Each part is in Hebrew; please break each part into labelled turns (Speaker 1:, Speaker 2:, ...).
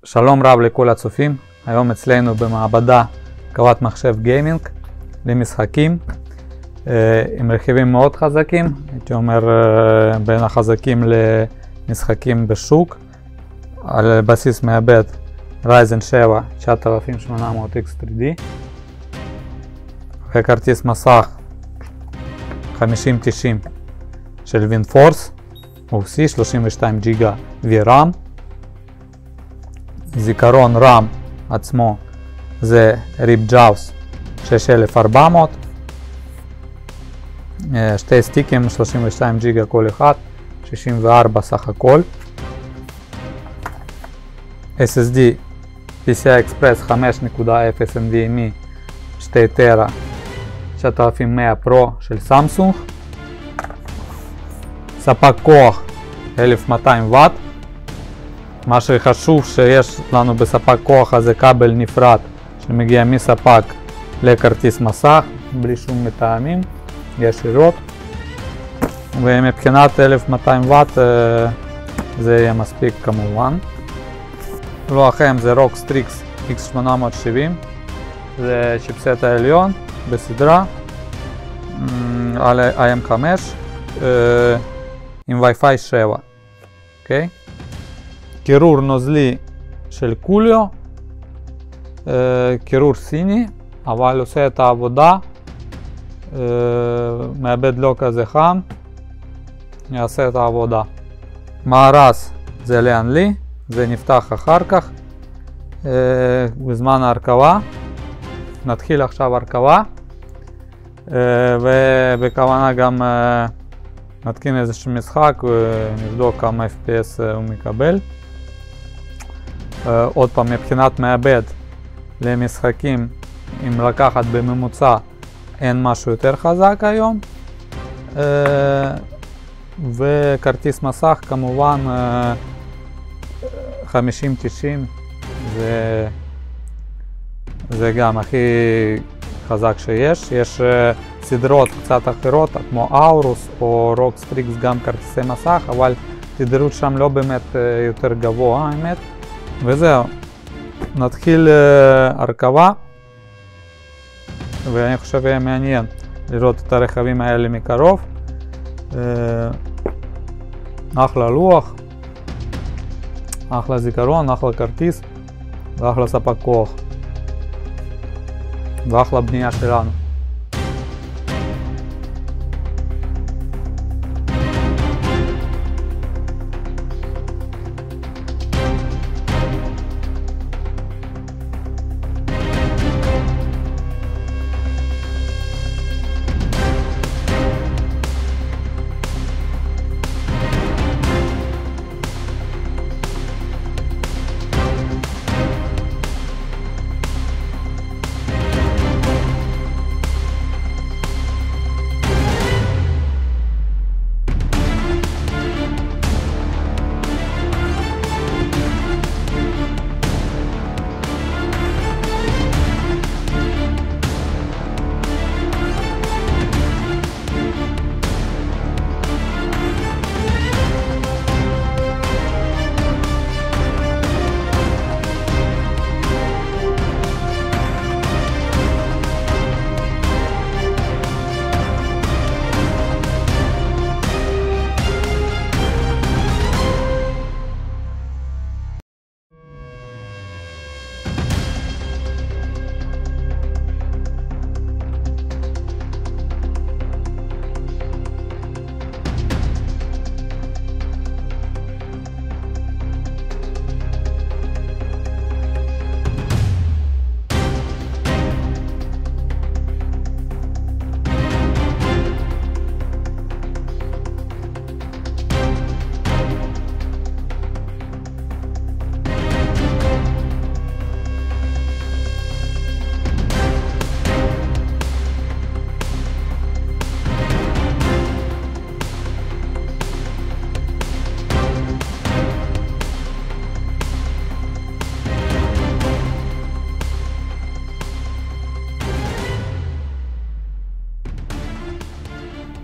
Speaker 1: שלום רב לכל הצופים, היום אצלנו במעבדה קורת מחשב גיימינג למשחקים עם רכיבים מאוד חזקים, הייתי אומר בין החזקים למשחקים בשוק, על בסיס מעבד Ryzen 7 9800X3D וכרטיס מסך 5090 של WindForce OC 32 ג'יגה VRAM. זיכרון RAM עצמו זה ריפג'אוס 6400, שתי סטיקים 32 ג'יגה כל אחד, 64 סך הכל, SSD PCI Express 5.0 NVMe 2 טרה 9100 פרו של סמסונג, ספק כוח 1200 ואט. מה שחשוב שיש לנו בספק כוח הזה כבל נפרד שמגיע מספק לכרטיס מסך בלי שום מטעמים ישירות, ומבחינת 1200 ואט זה יהיה מספיק כמובן. לוח M זה ROG Strix X870, זה צ'יפסט העליון בסדרה על AM5 עם Wi-Fi 7, אוקיי? קירור נוזלי של קוליו, קירור סיני, אבל עושה את העבודה, מעבד לא כזה חם, יעשה את העבודה. מארס זה לאנלי, זה נפתח אחר כך, בזמן ההרכבה. נתחיל עכשיו הרכבה, ובכוונה גם נתקין איזשהו משחק ונבדוק כמה FPS הוא מקבל. עוד פעם, מבחינת מעבד למשחקים, אם לקחת בממוצע, אין משהו יותר חזק היום, וכרטיס מסך כמובן 5090 זה גם הכי חזק שיש. יש סדרות קצת אחרות כמו אורוס או ROG Strix גם כרטיסי מסך, אבל תדירות שם לא באמת יותר גבוה האמת. וזהו, נתחיל הרכבה, ואני חושב יהיה מעניין לראות את הרכבים האלה מקרוב. אחלה לוח, אחלה זיכרון, אחלה כרטיס ואחלה ספק כוח ואחלה בנייה שלנו.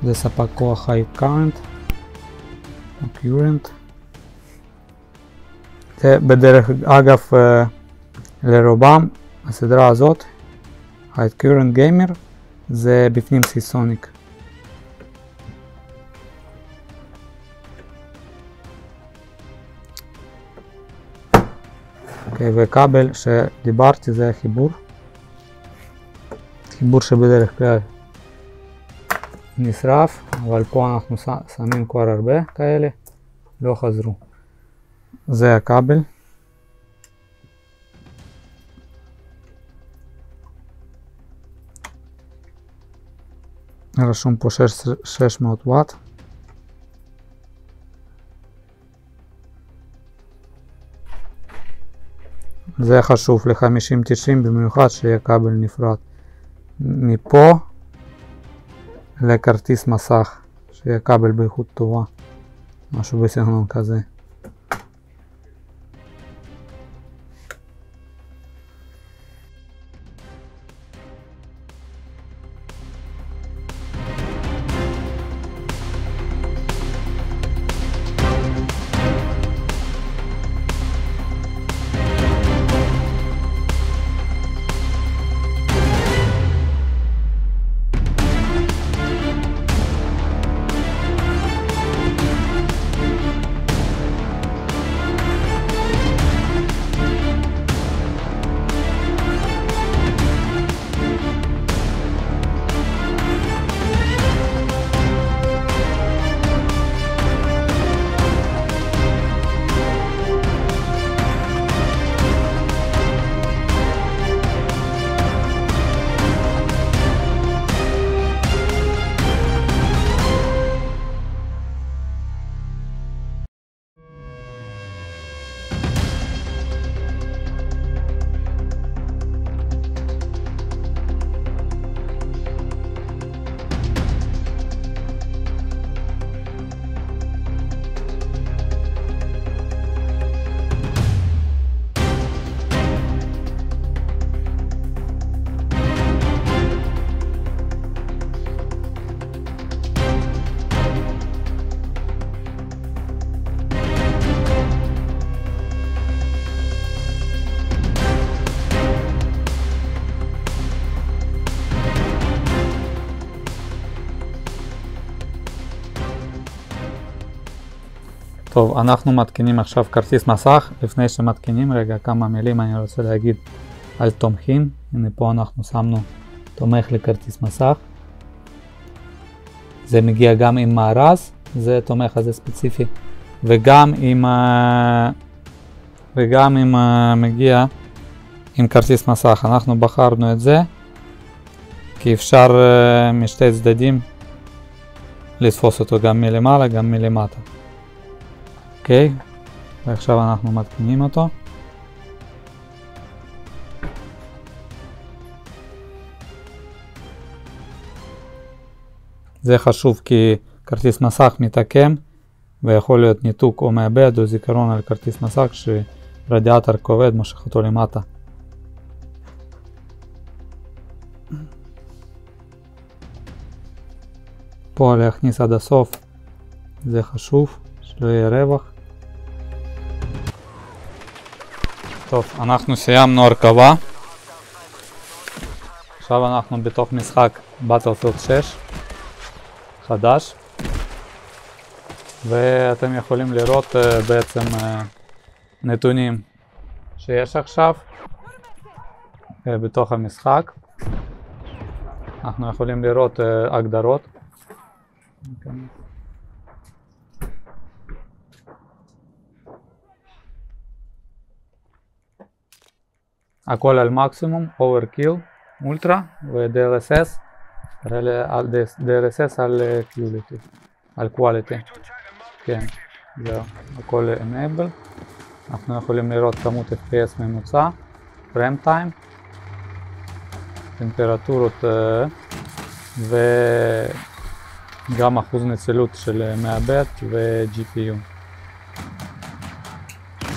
Speaker 1: זה ספק כוח High Current או Current. בדרך אגב, לרובם הסדרה הזאת, ה-Current Gamer, זה בפנים סיסוניק. אוקיי, וכבל שדיברתי זה החיבור. חיבור שבדרך כלל נשרף, אבל פה אנחנו שמים כבר הרבה כאלה, לא חזרו. זה הכבל. רשום פה 600 וואט. זה חשוב ל-50-90, במיוחד שיהיה כבל נפרד מפה לכרטיס מסך, שיהיה כבל באיכות טובה, משהו בסגנון כזה. טוב, אנחנו מתקינים עכשיו כרטיס מסך. לפני שמתקינים, רגע, כמה מילים אני רוצה להגיד על תומכים. הנה פה אנחנו שמנו תומך לכרטיס מסך. זה מגיע גם עם מארז, זה תומך הזה ספציפי, וגם עם מגיע עם כרטיס מסך. אנחנו בחרנו את זה כי אפשר משתי צדדים לתפוס אותו, גם מלמעלה גם מלמטה. אוקיי, ועכשיו אנחנו מתקינים אותו. זה חשוב כי כרטיס מסך מתעקם ויכול להיות ניתוק או מאבד או זיכרון על כרטיס מסך כשרדיאטור כובד מושך אותו למטה. פה להכניס עד הסוף, זה חשוב, שלא יהיה רווח. טוב, אנחנו סיימנו הרכבה. עכשיו אנחנו בתוך משחק Battlefield 6 חדש, ואתם יכולים לראות בעצם נתונים שיש עכשיו בתוך המשחק. אנחנו יכולים לראות הגדרות. הכל על מקסימום, Overkill, אולטרה ו-DLSS, DLSS על Quality, כן, זהו, הכל Enable. אנחנו יכולים לראות כמות FPS ממוצע, Frame Time, טמפרטורות וגם אחוז נצילות של מעבד ו-GPU.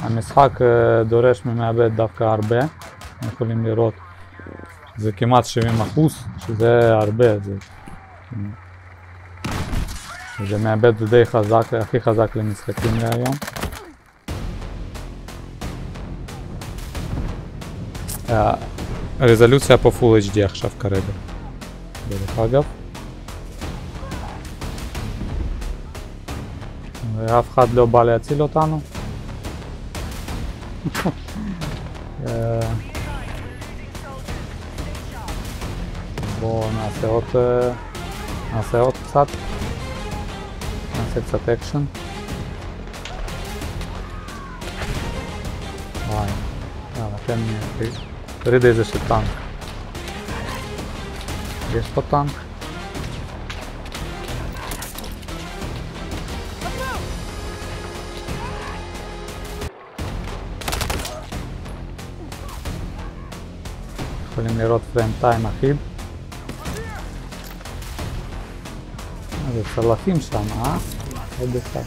Speaker 1: המשחק דורש ממעבד דווקא הרבה, יכולים לראות זה כמעט 70%, שזה הרבה, זה מעבד די חזק, הכי חזק למשחקים להיום. הרזולוציה פה Full HD עכשיו כרגע, דרך אגב. ואף אחד לא בא להציל אותנו. בואו נעשה עוד קצת. נעשה קצת אקשן. וואי, תן לי, תוריד איזה טנק. יש פה טנק? יכולים לראות פריים טיים אחיד. זה צלפים שם, עוד אחד.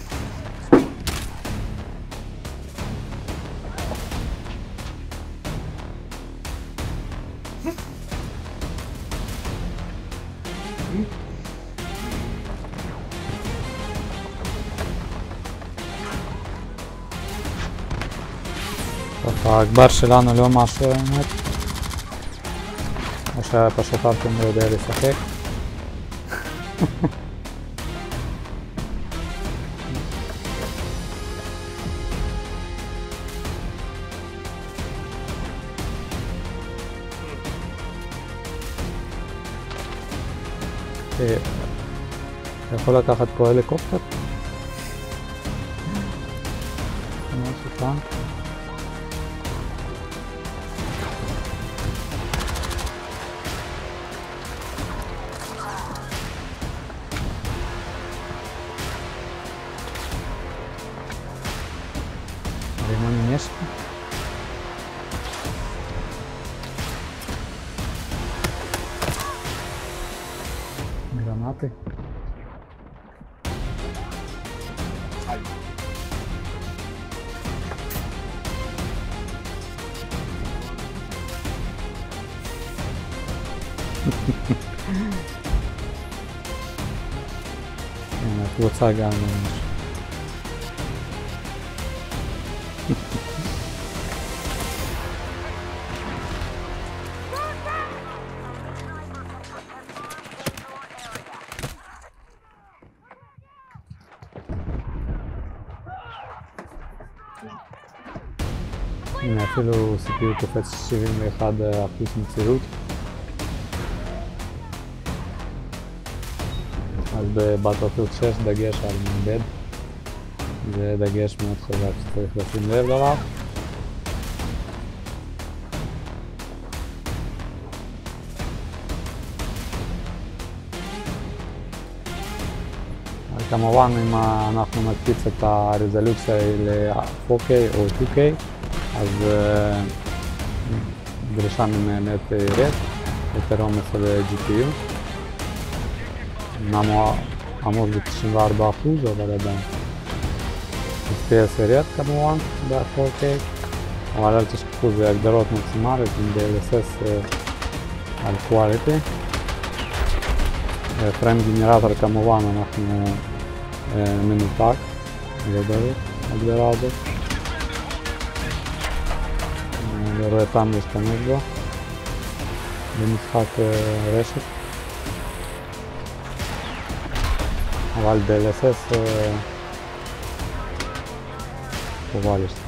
Speaker 1: הגבר שלנו לא משהו האמת. או שפשוט ארתם לא יודע לשחק. אתה יכול לקחת פה הליקופטר? משהו כאן. רימון נשק. גרנטי. הנה, קבוצה גם ממש. הנה אפילו CPU קופץ 71% מציאות. אז בבטלפילד 6 דגש על מעבד. זה דגש מאוד חזק שצריך לשים לב אליו. כמובן אם אנחנו נקפיץ את הרזולוציה ל-4K או 2K אז דרישה ממנת ירד, יותר עומס על GPU. אמנם אמור ב-94% אבל עדיין. FPS ירד כמובן ב-4K, אבל אל תשכחו זה הגדרות מקסימליות עם DLSS על Quality. פריים גנרטור כמובן אנחנו מנותק לגבי ההגדרה הזאת. לא רואה טעם להשתמש בו במשחק רשת, אבל ב-LSS חובה להשתמש.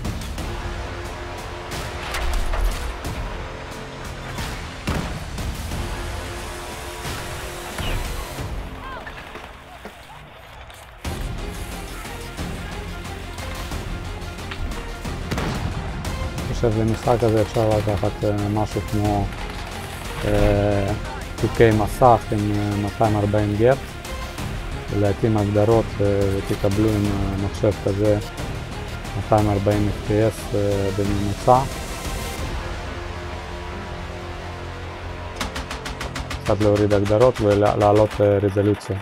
Speaker 1: במשחק הזה אפשר לקחת משהו כמו 2K מסך עם 240 גרץ ולהתאים הגדרות ותקבלו עם מחשב כזה 240 FPS בממוצע. קצת להוריד הגדרות ולהעלות רזולוציה.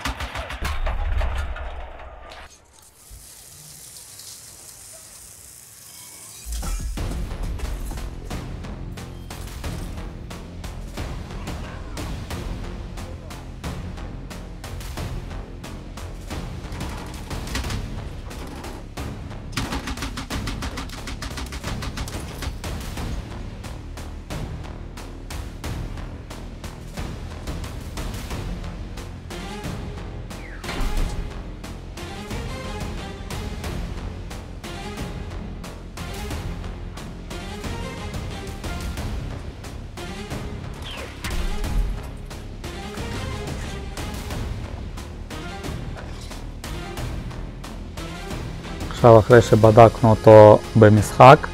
Speaker 1: עכשיו אחרי שבדקנו אותו במשחק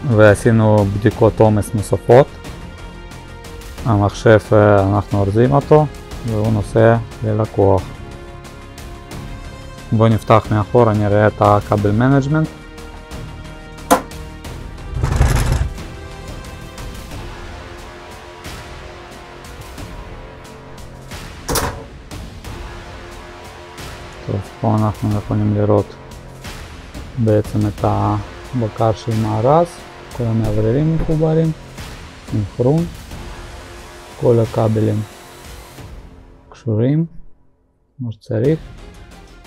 Speaker 1: ועשינו בדיקות עומס נוספות, המחשב אנחנו אורזים אותו והוא נוסע ללקוח. בואו נפתח מאחורה, נראה את הכבל מנג'מנט. טוב, פה אנחנו יכולים לראות בעצם את הבקר של מארז, כל המאווררים מחוברים, סינכרון, כל הכבלים קשורים כמו שצריך.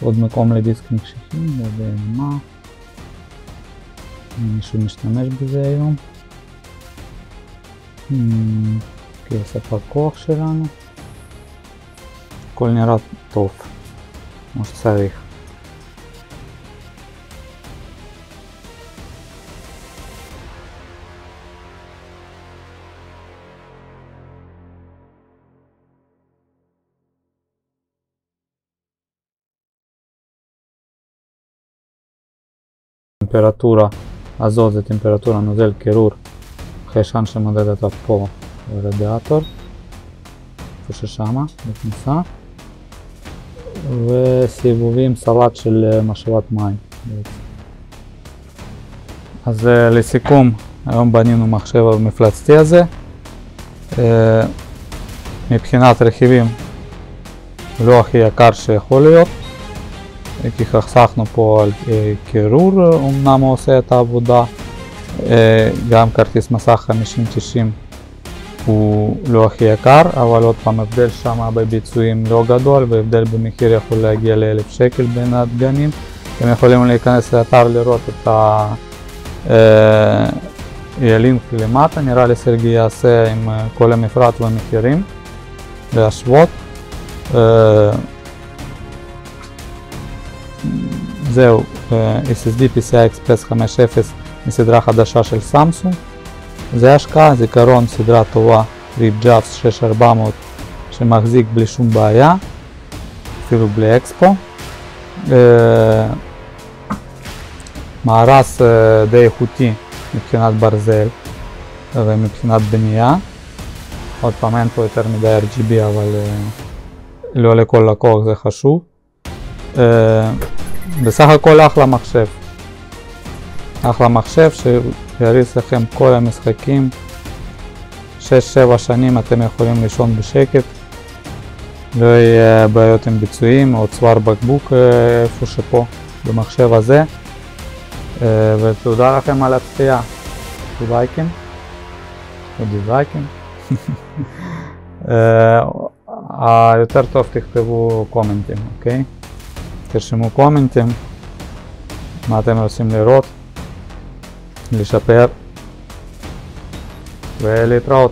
Speaker 1: עוד מקום לדיסקים קשיחים, לא יודע מה, מישהו משתמש בזה היום. ספק כוח שלנו, הכל נראה טוב כמו שצריך. טמפרטורה הזאת זה טמפרטורה נוזל קירור חיישן שמודד אותה פה ברדיאטור, איפה ששמה, בכניסה, וסיבובים סלט של משאבת מים בעצם. אז לסיכום, היום בנינו מחשב המפלצתי הזה. מבחינת רכיבים לא הכי יקר שיכול להיות, כי חסכנו פה על קירור, אמנם הוא עושה את העבודה. גם כרטיס מסך 5090 הוא לא הכי יקר, אבל עוד פעם הבדל שם בביצועים לא גדול, והבדל במחיר יכול להגיע ל1,000 שקל בין הדגמים. אתם יכולים להיכנס לאתר לראות את הלינק למטה, נראה לי סרגי יעשה עם כל המפרט והמחירים להשוות. זהו, SSD PCI Express 5.0 מסדרה חדשה של סמסונג. זה השקעה, זיכרון סדרה טובה RIP JAVS 6400 שמחזיק בלי שום בעיה, אפילו בלי אקספו. מארז די איכותי מבחינת ברזל ומבחינת בנייה. עוד פעם אין פה יותר מדי RGB, אבל לא לכל לקוח זה חשוב. בסך הכל אחלה מחשב. אחלה מחשב שיריץ לכם כל המשחקים. 6-7 שנים אתם יכולים לישון בשקט. לא יהיה בעיות עם ביצועים או צוואר בקבוק איפה שפה במחשב הזה. ותודה לכם על הצפייה. לייקים או דיסלייקים. יותר טוב תכתבו קומנטים, אוקיי? תרשמו קומנטים מה אתם רוצים לראות, לשפר ולהתראות.